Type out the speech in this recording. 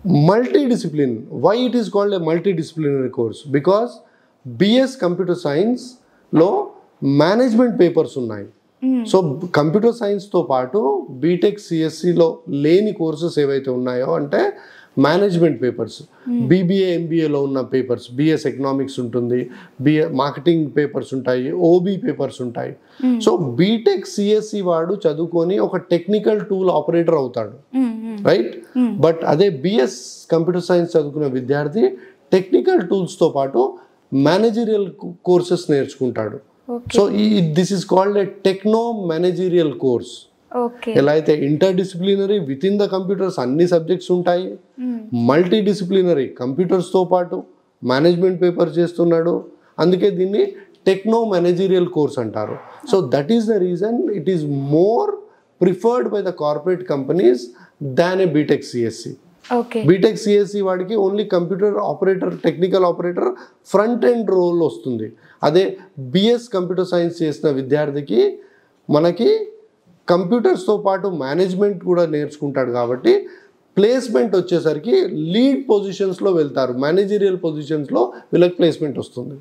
multidiscipline. Why it is called a multidisciplinary course? Because BS Computer Science లో management papers ఉన్నాయి. So computer సైన్స్తో పాటు BTech సిఎస్సిలో లేని courses ఏవైతే ఉన్నాయో అంటే మేనేజ్మెంట్ పేపర్స్, బీబీఏ ఎంబీఏలో ఉన్న పేపర్స్, బిఎస్ ఎకనామిక్స్ ఉంటుంది, బిఏ మార్కెటింగ్ పేపర్స్ ఉంటాయి, ఓబీ పేపర్స్ ఉంటాయి. సో బీటెక్ సిఎస్సి వాడు చదువుకొని ఒక టెక్నికల్ టూల్ ఆపరేటర్ అవుతాడు, రైట్? బట్ అదే బిఎస్ కంప్యూటర్ సైన్స్ చదువుకున్న విద్యార్థి టెక్నికల్ టూల్స్తో పాటు మేనేజరియల్ కోర్సెస్ నేర్చుకుంటాడు. So this is called a techno managerial course. ఎలా అయితే inter disciplinary with in the computers అన్ని సబ్జెక్ట్స్ ఉంటాయి, మల్టీ డిసిప్లినరీ కంప్యూటర్స్తో పాటు మేనేజ్మెంట్ పేపర్ చేస్తున్నాడు, అందుకే దీన్ని టెక్నో మేనేజరియల్ కోర్స్ అంటారు. So that is the reason it is more preferred by the corporate companies than a BTech CSC. BTech CSC వాడికి only computer operator, technical operator, front end role వస్తుంది. అదే BS computer science చేసిన విద్యార్థికి మనకి కంప్యూటర్స్తో పాటు management కూడా నేర్చుకుంటాడు కాబట్టి ప్లేస్మెంట్ వచ్చేసరికి లీడ్ పొజిషన్స్లో వెళ్తారు, మేనేజరియల్ పొజిషన్స్లో వీళ్ళకి ప్లేస్మెంట్ వస్తుంది.